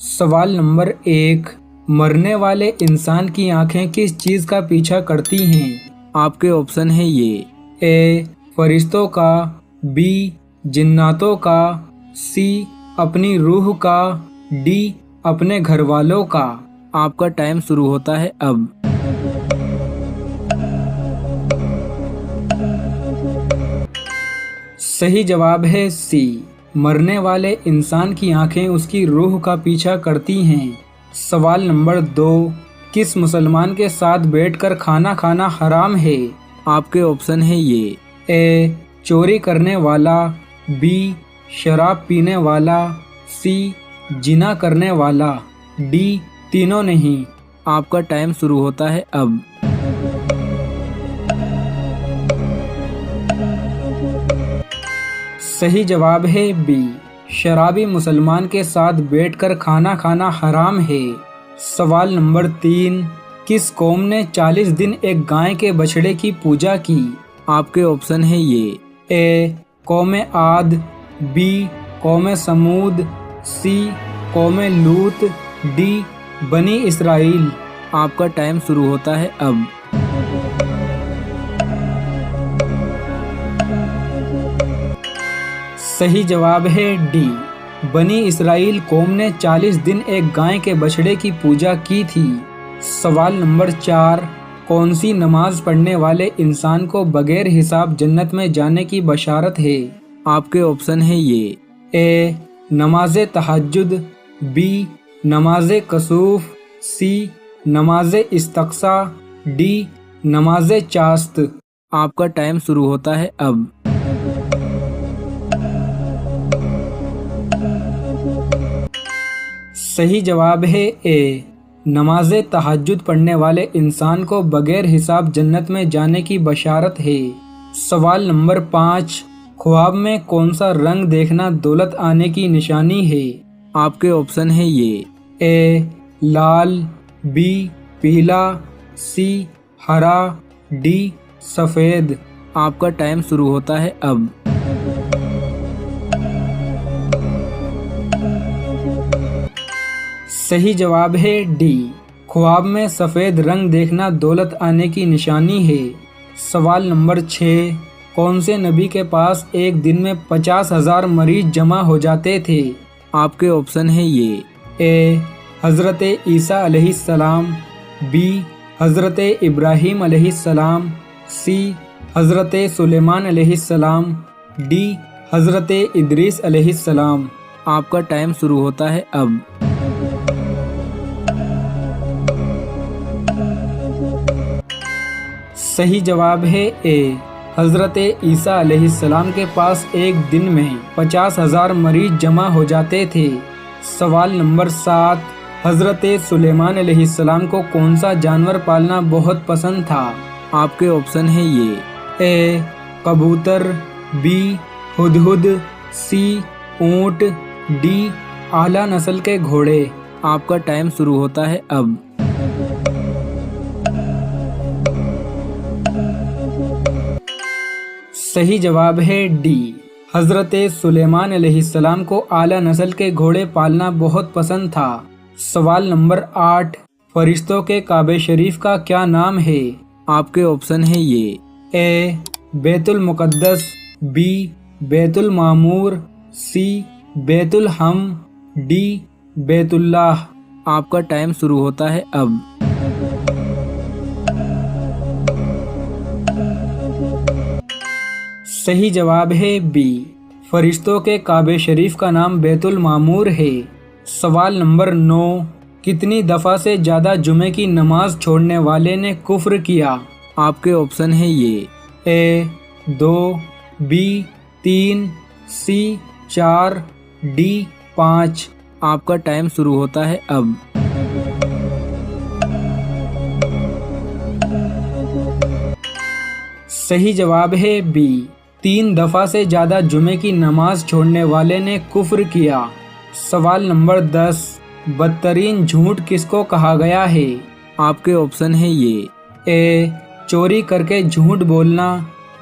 सवाल नंबर 1, मरने वाले इंसान की आंखें किस चीज का पीछा करती हैं? आपके ऑप्शन है ये ए फरिश्तों का, बी जिन्नातों का, सी अपनी रूह का, डी अपने घर वालों का। आपका टाइम शुरू होता है अब। सही जवाब है सी, मरने वाले इंसान की आंखें उसकी रूह का पीछा करती हैं। सवाल नंबर 2, किस मुसलमान के साथ बैठकर खाना खाना हराम है? आपके ऑप्शन है ये ए चोरी करने वाला, बी शराब पीने वाला, सी जिना करने वाला, डी तीनों नहीं। आपका टाइम शुरू होता है अब। सही जवाब है बी, शराबी मुसलमान के साथ बैठकर खाना खाना हराम है। सवाल नंबर 3, किस कौम ने 40 दिन एक गाय के बछड़े की पूजा की? आपके ऑप्शन है ये ए कौम आद, बी कौम समूद, सी कौम लूत, डी बनी इसराइल। आपका टाइम शुरू होता है अब। सही जवाब है डी, बनी इसराइल कौम ने 40 दिन एक गाय के बछड़े की पूजा की थी। सवाल नंबर 4, कौन सी नमाज पढ़ने वाले इंसान को बगैर हिसाब जन्नत में जाने की बशारत है? आपके ऑप्शन है ये ए नमाज तहज्जुद, बी नमाज कसूफ, सी नमाज इस्तक्सा, डी नमाज चास्त। आपका टाइम शुरू होता है अब। सही जवाब है ए, नमाज तहज्जुद पढ़ने वाले इंसान को बगैर हिसाब जन्नत में जाने की बशारत है। सवाल नंबर 5, ख्वाब में कौन सा रंग देखना दौलत आने की निशानी है? आपके ऑप्शन है ये ए लाल, बी पीला, सी हरा, डी सफेद। आपका टाइम शुरू होता है अब। सही जवाब है डी, ख्वाब में सफेद रंग देखना दौलत आने की निशानी है। सवाल नंबर 6, कौन से नबी के पास एक दिन में 50,000 मरीज जमा हो जाते थे? आपके ऑप्शन है ये ए हज़रत ईसा अलैहिस्सलाम, बी हज़रत इब्राहीम अलैहिस्सलाम, सी हज़रत सुलेमान अलैहिस्सलाम, डी हज़रत इदरीस अलैहिस्सलाम। आपका टाइम शुरू होता है अब। सही जवाब है ए, हज़रत ईसा अलैहिस्सलाम के पास एक दिन में 50,000 मरीज जमा हो जाते थे। सवाल नंबर 7, हज़रत सुलेमान अलैहिस्सलाम को कौन सा जानवर पालना बहुत पसंद था? आपके ऑप्शन है ये ए कबूतर, बी हुदहुद, सी ऊंट, डी आला नस्ल के घोड़े। आपका टाइम शुरू होता है अब। सही जवाब है डी, हज़रत सुलेमान अलैहिस्सलाम को आला नस्ल के घोड़े पालना बहुत पसंद था। सवाल नंबर 8, फरिश्तों के काबे शरीफ का क्या नाम है? आपके ऑप्शन है ये ए बैतुल मुक़द्दस, बी बैतुल मामूर, सी बैतुल हम, डी बैतुल्लाह। आपका टाइम शुरू होता है अब। सही जवाब है बी, फरिश्तों के काबे शरीफ का नाम बैतुल मामूर है। सवाल नंबर 9, कितनी दफ़ा से ज़्यादा जुमे की नमाज छोड़ने वाले ने कुफ्र किया? आपके ऑप्शन है ये ए 2, बी 3, सी 4, डी 5। आपका टाइम शुरू होता है अब। सही जवाब है बी, 3 दफ़ा से ज़्यादा जुमे की नमाज छोड़ने वाले ने कुफ्र किया। सवाल नंबर 10, बदतरीन झूठ किसको कहा गया है? आपके ऑप्शन है ये ए चोरी करके झूठ बोलना,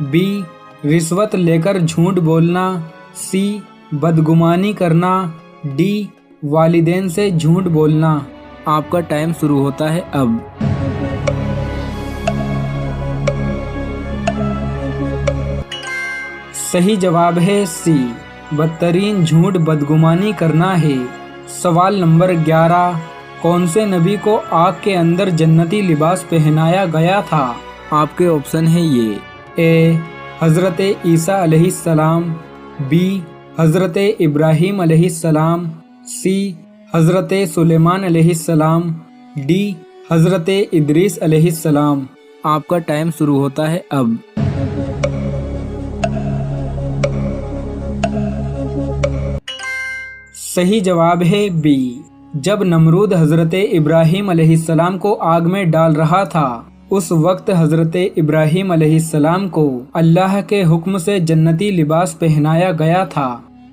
बी रिश्वत लेकर झूठ बोलना, सी बदगुमानी करना, डी वालिदैन से झूठ बोलना। आपका टाइम शुरू होता है अब। सही जवाब है सी, बदतरीन झूठ बदगुमानी करना है। सवाल नंबर 11, कौन से नबी को आग के अंदर जन्नती लिबास पहनाया गया था? आपके ऑप्शन है ये। ए हज़रत ईसा अलैहिस्सलाम, बी हज़रत इब्राहीम अलैहिस्सलाम, सी हज़रत सुलेमान अलैहिस्सलाम, डी हज़रत इदरीस अलैहिस्सलाम। आपका टाइम शुरू होता है अब। सही जवाब है बी, जब नमरूद हज़रत इब्राहीम अलैहिस्सलाम को आग में डाल रहा था, उस वक्त हज़रत इब्राहीम अलैहिस्सलाम को अल्लाह के हुक्म से जन्नती लिबास पहनाया गया था।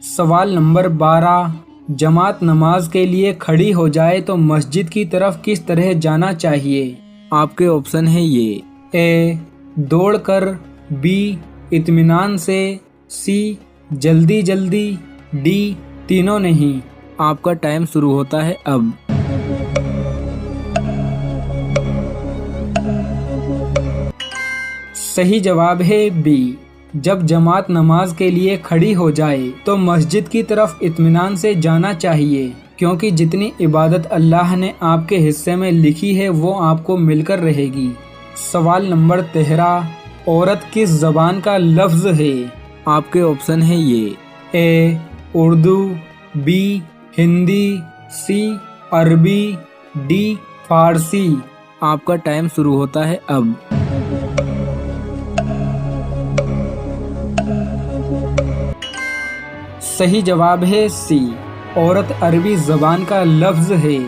सवाल नंबर 12, जमात नमाज के लिए खड़ी हो जाए तो मस्जिद की तरफ किस तरह जाना चाहिए? आपके ऑप्शन है ये। ए दौड़कर, बी इत्मीनान से, सी जल्दी जल्दी, डी तीनों नहीं। आपका टाइम शुरू होता है अब। सही जवाब है बी, जब जमात नमाज के लिए खड़ी हो जाए तो मस्जिद की तरफ इत्मीनान से जाना चाहिए, क्योंकि जितनी इबादत अल्लाह ने आपके हिस्से में लिखी है वो आपको मिलकर रहेगी। सवाल नंबर 13, औरत किस ज़बान का लफ्ज़ है? आपके ऑप्शन है ये। ए उर्दू, बी हिंदी, सी अरबी, डी फारसी। आपका टाइम शुरू होता है अब। सही जवाब है सी, औरत अरबी ज़बान का लफ्ज़ है।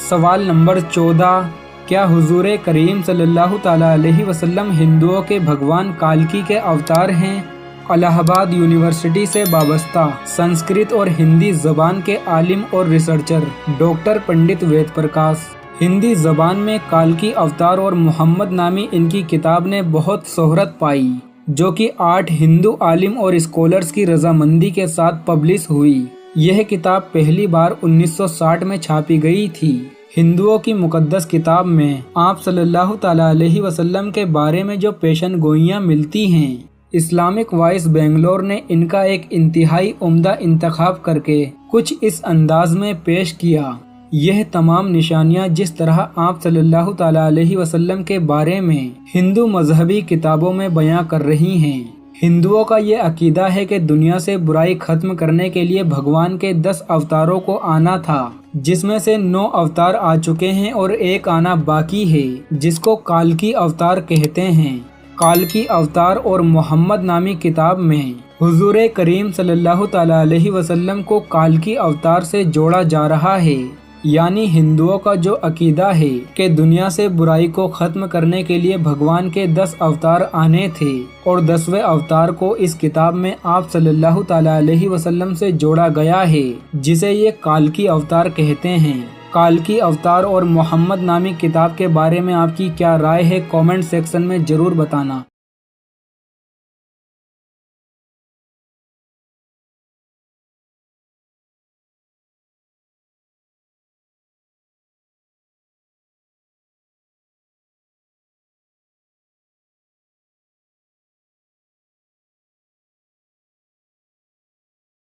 सवाल नंबर 14, क्या हुजूर करीम सल्लल्लाहु ताला अलैहि वसल्लम हिंदुओं के भगवान काल्की के अवतार हैं? इलाहाबाद यूनिवर्सिटी से वाबस्ता संस्कृत और हिंदी ज़बान के आलिम और रिसर्चर डॉक्टर पंडित वेद प्रकाश। हिंदी ज़बान में काल्की अवतार और मोहम्मद नामी इनकी किताब ने बहुत शोहरत पाई, जो कि 8 हिंदू आलिम और स्कॉलर्स की रजामंदी के साथ पब्लिश हुई। यह किताब पहली बार 1960 में छापी गई थी। हिंदुओं की मुकद्दस किताब में आप सल्लल्लाहु ताला अलैहि वसल्लम के बारे में जो पेशन गोइयाँ मिलती हैं, इस्लामिक वॉइस बेंगलोर ने इनका एक इंतहाई उम्दा इंतखाब करके कुछ इस अंदाज में पेश किया। यह तमाम निशानियां जिस तरह आप सल्लल्लाहु ताला अलैहि वसल्लम के बारे में हिंदू मजहबी किताबों में बयां कर रही हैं। हिंदुओं का ये अकीदा है कि दुनिया से बुराई खत्म करने के लिए भगवान के 10 अवतारों को आना था, जिसमें से 9 अवतार आ चुके हैं और एक आना बाकी है, जिसको काल्की अवतार कहते हैं। काल्की अवतार और मोहम्मद नामी किताब में हुजूर करीम सल्लल्लाहु ताला अलैहि वसल्लम को काल्की अवतार से जोड़ा जा रहा है। यानी हिंदुओं का जो अकीदा है कि दुनिया से बुराई को खत्म करने के लिए भगवान के 10 अवतार आने थे और 10वें अवतार को इस किताब में आप सल्लल्लाहु ताला अलैहि वसल्लम से जोड़ा गया है, जिसे ये काल्की अवतार कहते हैं। काल्की अवतार और मोहम्मद नामी किताब के बारे में आपकी क्या राय है, कमेंट सेक्शन में जरूर बताना।